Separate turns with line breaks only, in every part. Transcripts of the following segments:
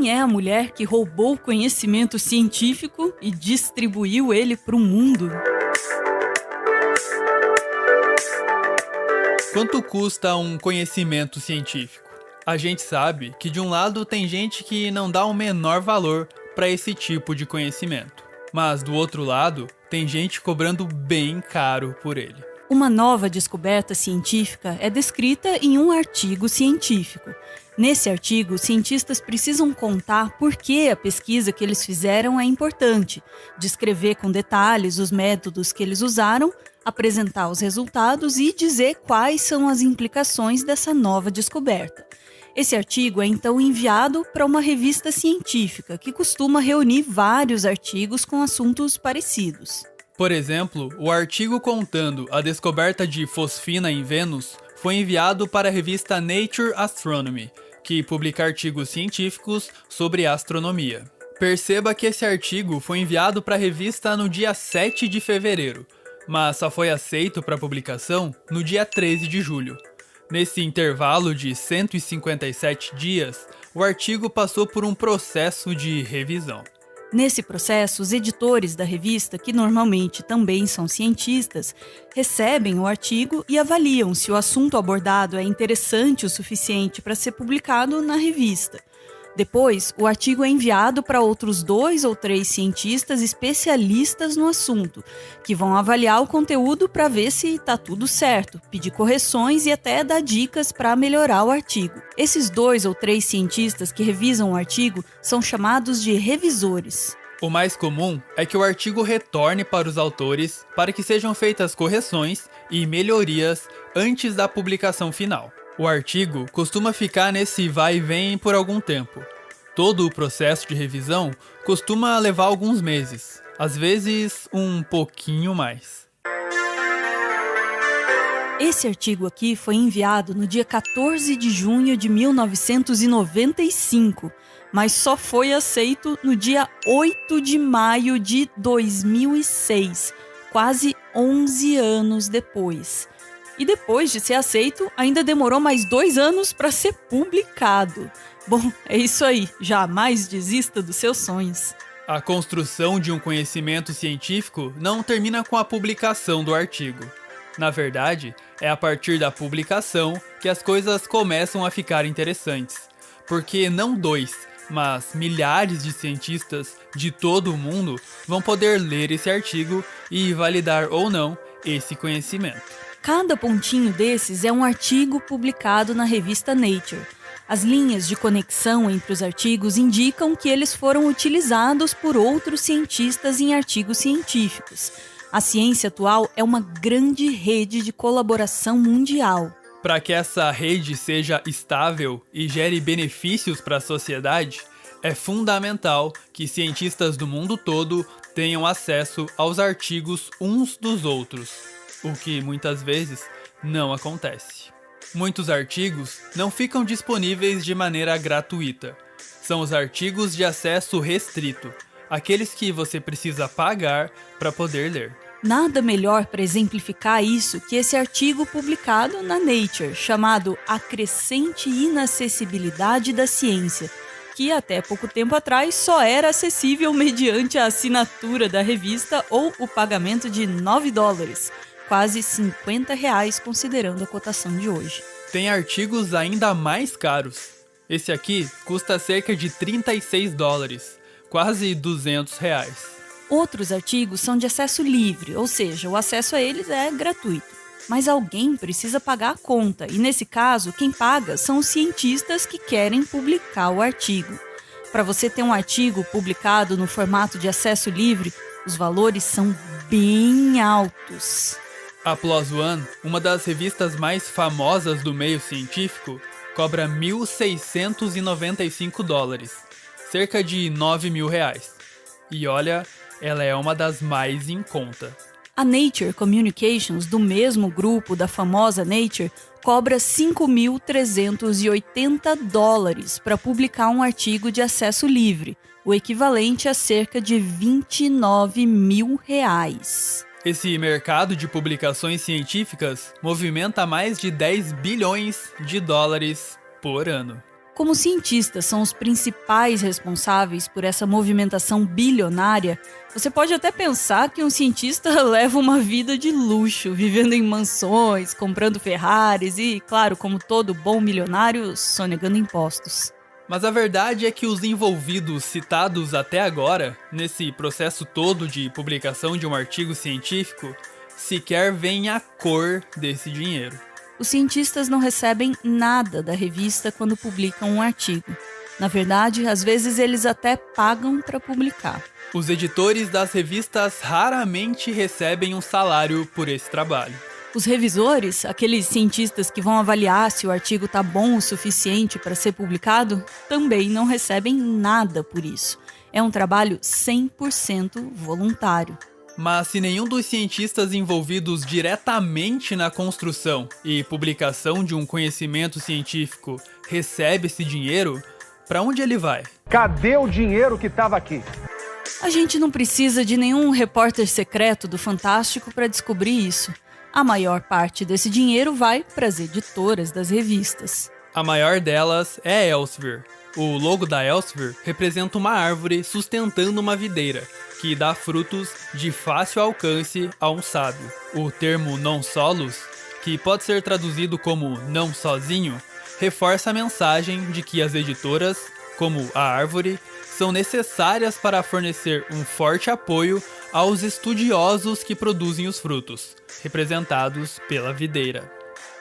Quem é a mulher que roubou o conhecimento científico e distribuiu ele para o mundo?
Quanto custa um conhecimento científico? A gente sabe que de um lado tem gente que não dá o menor valor para esse tipo de conhecimento, mas do outro lado tem gente cobrando bem caro por ele.
Uma nova descoberta científica é descrita em um artigo científico. Nesse artigo, cientistas precisam contar por que a pesquisa que eles fizeram é importante, descrever com detalhes os métodos que eles usaram, apresentar os resultados e dizer quais são as implicações dessa nova descoberta. Esse artigo é então enviado para uma revista científica que costuma reunir vários artigos com assuntos parecidos.
Por exemplo, o artigo contando a descoberta de fosfina em Vênus foi enviado para a revista Nature Astronomy, que publica artigos científicos sobre astronomia. Perceba que esse artigo foi enviado para a revista no dia 7 de fevereiro, mas só foi aceito para publicação no dia 13 de julho. Nesse intervalo de 157 dias, o artigo passou por um processo de revisão.
Nesse processo, os editores da revista, que normalmente também são cientistas, recebem o artigo e avaliam se o assunto abordado é interessante o suficiente para ser publicado na revista. Depois, o artigo é enviado para outros 2 ou 3 cientistas especialistas no assunto, que vão avaliar o conteúdo para ver se está tudo certo, pedir correções e até dar dicas para melhorar o artigo. Esses 2 ou 3 cientistas que revisam o artigo são chamados de revisores.
O mais comum é que o artigo retorne para os autores para que sejam feitas correções e melhorias antes da publicação final. O artigo costuma ficar nesse vai e vem por algum tempo. Todo o processo de revisão costuma levar alguns meses, às vezes um pouquinho mais.
Esse artigo aqui foi enviado no dia 14 de junho de 1995, mas só foi aceito no dia 8 de maio de 2006, quase 11 anos depois. E depois de ser aceito, ainda demorou mais 2 anos para ser publicado. Bom, é isso aí, jamais desista dos seus sonhos.
A construção de um conhecimento científico não termina com a publicação do artigo. Na verdade, é a partir da publicação que as coisas começam a ficar interessantes. Porque não 2, mas milhares de cientistas de todo o mundo vão poder ler esse artigo e validar ou não esse conhecimento.
Cada pontinho desses é um artigo publicado na revista Nature. As linhas de conexão entre os artigos indicam que eles foram utilizados por outros cientistas em artigos científicos. A ciência atual é uma grande rede de colaboração mundial.
Para que essa rede seja estável e gere benefícios para a sociedade, é fundamental que cientistas do mundo todo tenham acesso aos artigos uns dos outros, o que muitas vezes não acontece. Muitos artigos não ficam disponíveis de maneira gratuita. São os artigos de acesso restrito, aqueles que você precisa pagar para poder ler.
Nada melhor para exemplificar isso que esse artigo publicado na Nature, chamado A Crescente Inacessibilidade da Ciência, que até pouco tempo atrás só era acessível mediante a assinatura da revista ou o pagamento de $9, quase R$50 considerando a cotação de hoje.
Tem artigos ainda mais caros. Esse aqui custa cerca de $36, quase R$200.
Outros artigos são de acesso livre, ou seja, o acesso a eles é gratuito. Mas alguém precisa pagar a conta, e nesse caso, quem paga são os cientistas que querem publicar o artigo. Para você ter um artigo publicado no formato de acesso livre, os valores são bem altos.
A PLOS ONE, uma das revistas mais famosas do meio científico, cobra $1.695, cerca de R$9.000. E olha, ela é uma das mais em conta.
A Nature Communications, do mesmo grupo da famosa Nature, cobra $5.380 para publicar um artigo de acesso livre, o equivalente a cerca de R$29.000.
Esse mercado de publicações científicas movimenta mais de 10 bilhões de dólares por ano.
Como cientistas são os principais responsáveis por essa movimentação bilionária, você pode até pensar que um cientista leva uma vida de luxo, vivendo em mansões, comprando Ferraris e, claro, como todo bom milionário, sonegando impostos.
Mas a verdade é que os envolvidos citados até agora, nesse processo todo de publicação de um artigo científico, sequer veem a cor desse dinheiro.
Os cientistas não recebem nada da revista quando publicam um artigo. Na verdade, às vezes eles até pagam para publicar.
Os editores das revistas raramente recebem um salário por esse trabalho.
Os revisores, aqueles cientistas que vão avaliar se o artigo está bom o suficiente para ser publicado, também não recebem nada por isso. É um trabalho 100% voluntário.
Mas se nenhum dos cientistas envolvidos diretamente na construção e publicação de um conhecimento científico recebe esse dinheiro, para onde ele vai?
Cadê o dinheiro que estava aqui?
A gente não precisa de nenhum repórter secreto do Fantástico para descobrir isso. A maior parte desse dinheiro vai para as editoras das revistas.
A maior delas é a Elsevier. O logo da Elsevier representa uma árvore sustentando uma videira, que dá frutos de fácil alcance a um sábio. O termo non solus, que pode ser traduzido como não sozinho, reforça a mensagem de que as editoras, como a árvore, são necessárias para fornecer um forte apoio aos estudiosos que produzem os frutos, representados pela videira.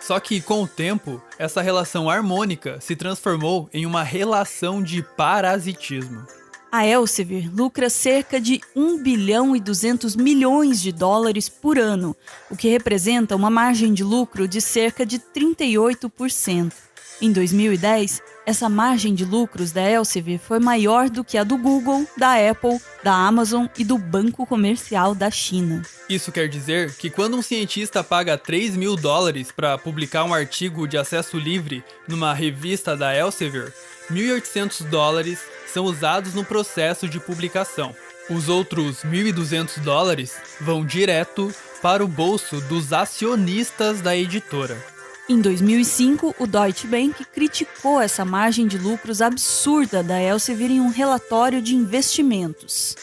Só que, com o tempo, essa relação harmônica se transformou em uma relação de parasitismo.
A Elsevier lucra cerca de 1 bilhão e 200 milhões de dólares por ano, o que representa uma margem de lucro de cerca de 38%. Em 2010, essa margem de lucros da Elsevier foi maior do que a do Google, da Apple, da Amazon e do Banco Comercial da China.
Isso quer dizer que quando um cientista paga $3.000 para publicar um artigo de acesso livre numa revista da Elsevier, $1.800 são usados no processo de publicação. Os outros $1.200 vão direto para o bolso dos acionistas da editora.
Em 2005, o Deutsche Bank criticou essa margem de lucros absurda da Elsevier em um relatório de investimentos.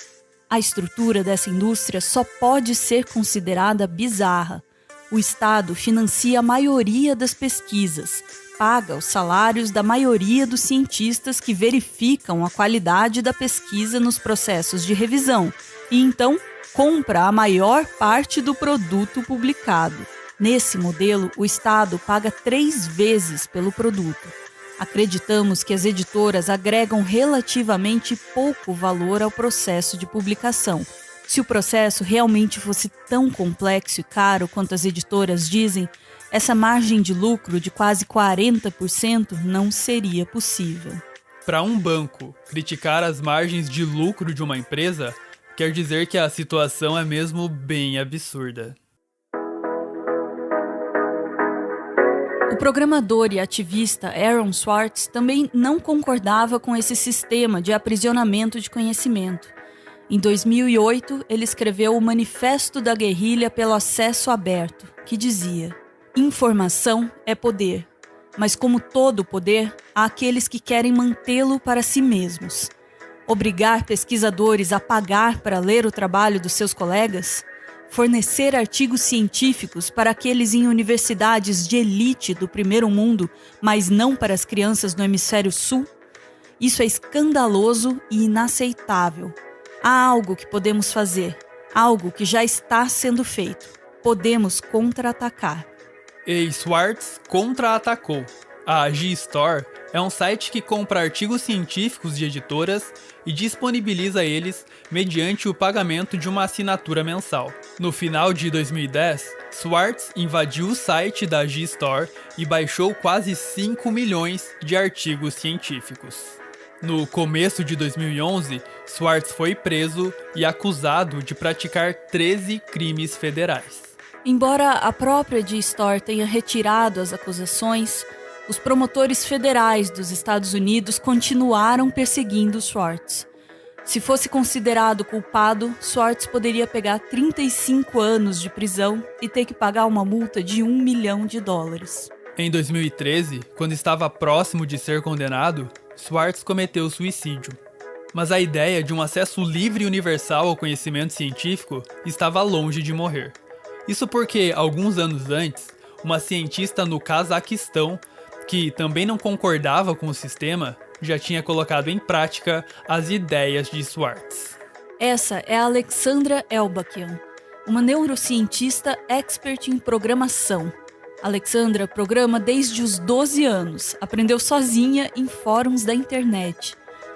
A estrutura dessa indústria só pode ser considerada bizarra. O Estado financia a maioria das pesquisas, paga os salários da maioria dos cientistas que verificam a qualidade da pesquisa nos processos de revisão e, então, compra a maior parte do produto publicado. Nesse modelo, o Estado paga 3 vezes pelo produto. Acreditamos que as editoras agregam relativamente pouco valor ao processo de publicação. Se o processo realmente fosse tão complexo e caro quanto as editoras dizem, essa margem de lucro de quase 40% não seria possível.
Para um banco, criticar as margens de lucro de uma empresa quer dizer que a situação é mesmo bem absurda.
O programador e ativista Aaron Swartz também não concordava com esse sistema de aprisionamento de conhecimento. Em 2008, ele escreveu o Manifesto da Guerrilha pelo Acesso Aberto, que dizia: informação é poder, mas como todo poder, há aqueles que querem mantê-lo para si mesmos. Obrigar pesquisadores a pagar para ler o trabalho dos seus colegas? Fornecer artigos científicos para aqueles em universidades de elite do primeiro mundo, mas não para as crianças do hemisfério sul? Isso é escandaloso e inaceitável. Há algo que podemos fazer, algo que já está sendo feito. Podemos contra-atacar.
E Swartz contra-atacou. A G-Store é um site que compra artigos científicos de editoras e disponibiliza eles mediante o pagamento de uma assinatura mensal. No final de 2010, Swartz invadiu o site da G-Store e baixou quase 5 milhões de artigos científicos. No começo de 2011, Swartz foi preso e acusado de praticar 13 crimes federais.
Embora a própria G-Store tenha retirado as acusações, os promotores federais dos Estados Unidos continuaram perseguindo Swartz. Se fosse considerado culpado, Swartz poderia pegar 35 anos de prisão e ter que pagar uma multa de $1 milhão.
Em 2013, quando estava próximo de ser condenado, Schwartz cometeu suicídio. Mas a ideia de um acesso livre e universal ao conhecimento científico estava longe de morrer. Isso porque, alguns anos antes, uma cientista no Cazaquistão, que também não concordava com o sistema, já tinha colocado em prática as ideias de Schwartz.
Essa é a Alexandra Elbakian, uma neurocientista expert em programação. Alexandra programa desde os 12 anos, aprendeu sozinha em fóruns da internet.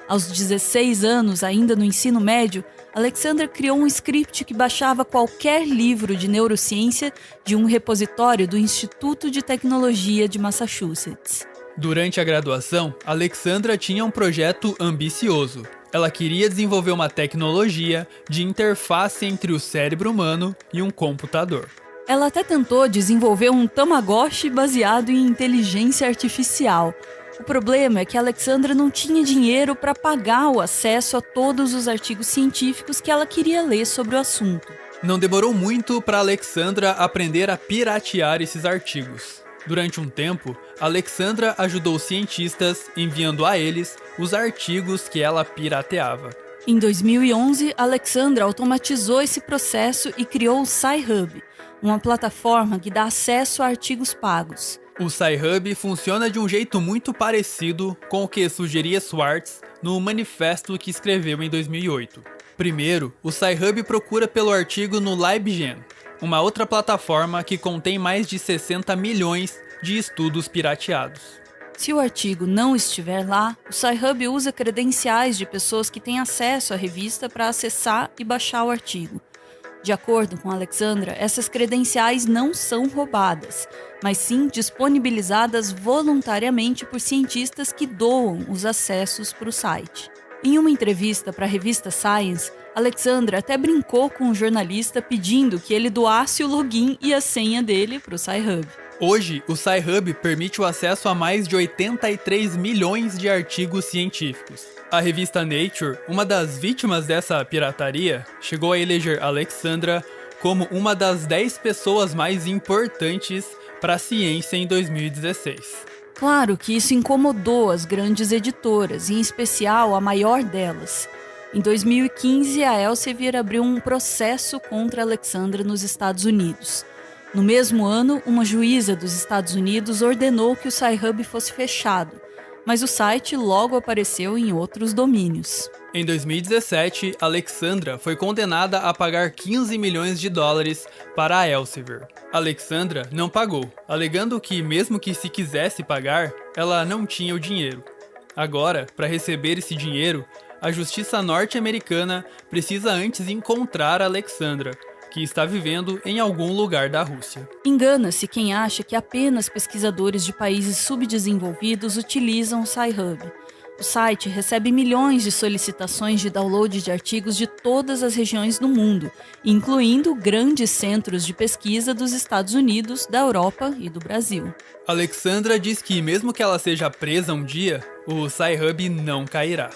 Aos 16 anos, ainda no ensino médio, Alexandra criou um script que baixava qualquer livro de neurociência de um repositório do Instituto de Tecnologia de Massachusetts.
Durante a graduação, Alexandra tinha um projeto ambicioso. Ela queria desenvolver uma tecnologia de interface entre o cérebro humano e um computador.
Ela até tentou desenvolver um Tamagotchi baseado em inteligência artificial. O problema é que a Alexandra não tinha dinheiro para pagar o acesso a todos os artigos científicos que ela queria ler sobre o assunto.
Não demorou muito para Alexandra aprender a piratear esses artigos. Durante um tempo, Alexandra ajudou cientistas enviando a eles os artigos que ela pirateava.
Em 2011, Alexandra automatizou esse processo e criou o Sci-Hub, uma plataforma que dá acesso a artigos pagos.
O Sci-Hub funciona de um jeito muito parecido com o que sugeria Schwartz no manifesto que escreveu em 2008. Primeiro, o Sci-Hub procura pelo artigo no LibGen, uma outra plataforma que contém mais de 60 milhões de estudos pirateados.
Se o artigo não estiver lá, o Sci-Hub usa credenciais de pessoas que têm acesso à revista para acessar e baixar o artigo. De acordo com Alexandra, essas credenciais não são roubadas, mas sim disponibilizadas voluntariamente por cientistas que doam os acessos para o site. Em uma entrevista para a revista Science, Alexandra até brincou com o jornalista pedindo que ele doasse o login e a senha dele para o Sci-Hub.
Hoje, o Sci-Hub permite o acesso a mais de 83 milhões de artigos científicos. A revista Nature, uma das vítimas dessa pirataria, chegou a eleger Alexandra como uma das 10 pessoas mais importantes para a ciência em 2016.
Claro que isso incomodou as grandes editoras, em especial a maior delas. Em 2015, a Elsevier abriu um processo contra Alexandra nos Estados Unidos. No mesmo ano, uma juíza dos Estados Unidos ordenou que o Sci-Hub fosse fechado, mas o site logo apareceu em outros domínios.
Em 2017, Alexandra foi condenada a pagar 15 milhões de dólares para a Elsevier. Alexandra não pagou, alegando que, mesmo que se quisesse pagar, ela não tinha o dinheiro. Agora, para receber esse dinheiro, a justiça norte-americana precisa antes encontrar Alexandra, que está vivendo em algum lugar da Rússia.
Engana-se quem acha que apenas pesquisadores de países subdesenvolvidos utilizam o Sci-Hub. O site recebe milhões de solicitações de download de artigos de todas as regiões do mundo, incluindo grandes centros de pesquisa dos Estados Unidos, da Europa e do Brasil.
Alexandra diz que mesmo que ela seja presa um dia, o Sci-Hub não cairá.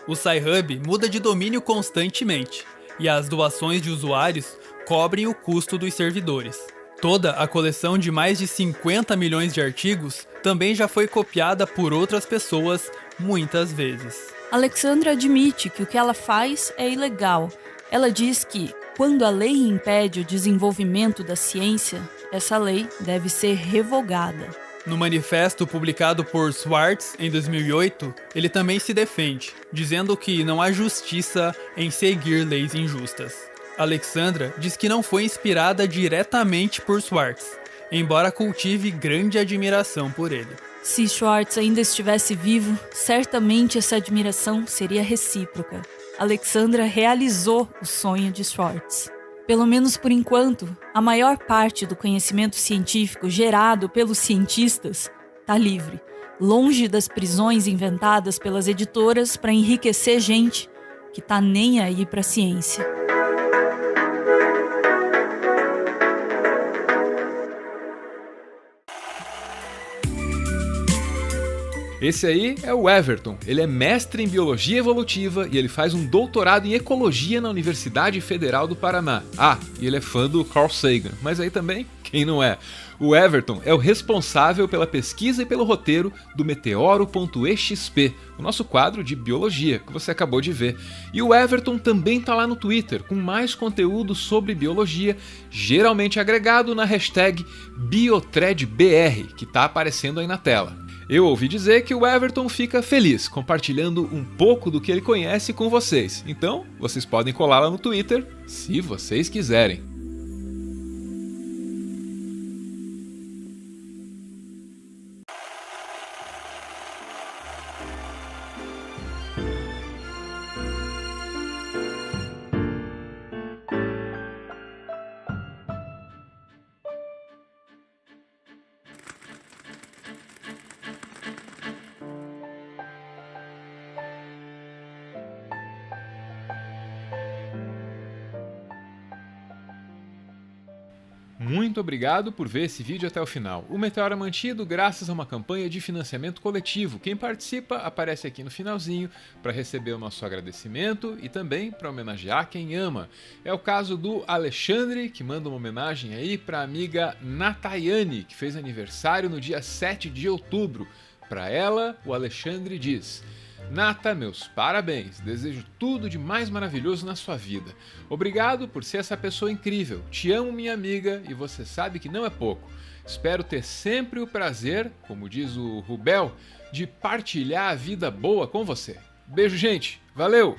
O Sci-Hub muda de domínio constantemente, e as doações de usuários cobrem o custo dos servidores. Toda a coleção de mais de 50 milhões de artigos também já foi copiada por outras pessoas muitas vezes.
Alexandra admite que o que ela faz é ilegal. Ela diz que, quando a lei impede o desenvolvimento da ciência, essa lei deve ser revogada.
No manifesto publicado por Schwartz em 2008, ele também se defende, dizendo que não há justiça em seguir leis injustas. Alexandra diz que não foi inspirada diretamente por Schwartz, embora cultive grande admiração por ele.
Se Schwartz ainda estivesse vivo, certamente essa admiração seria recíproca. Alexandra realizou o sonho de Schwartz. Pelo menos por enquanto, a maior parte do conhecimento científico gerado pelos cientistas está livre, longe das prisões inventadas pelas editoras para enriquecer gente que tá nem aí para a ciência.
Esse aí é o Everton. Ele é mestre em Biologia Evolutiva e ele faz um doutorado em Ecologia na Universidade Federal do Paraná. Ah, e ele é fã do Carl Sagan, mas aí também Quem não é? O Everton é o responsável pela pesquisa e pelo roteiro do Meteoro.exp, o nosso quadro de biologia que você acabou de ver. E o Everton também tá lá no Twitter com mais conteúdo sobre biologia, geralmente agregado na hashtag BiothreadBR, que tá aparecendo aí na tela. Eu ouvi dizer que o Everton fica feliz compartilhando um pouco do que ele conhece com vocês. Então, vocês podem colar lá no Twitter, se vocês quiserem. Muito obrigado por ver esse vídeo até o final. O Meteoro é mantido graças a uma campanha de financiamento coletivo. Quem participa aparece aqui no finalzinho para receber o nosso agradecimento e também para homenagear quem ama. É o caso do Alexandre, que manda uma homenagem aí para a amiga Natayane, que fez aniversário no dia 7 de outubro. Para ela, o Alexandre diz: Nata, meus parabéns, desejo tudo de mais maravilhoso na sua vida. Obrigado por ser essa pessoa incrível, te amo minha amiga e você sabe que não é pouco. Espero ter sempre o prazer, como diz o Rubel, de partilhar a vida boa com você. Beijo gente, valeu!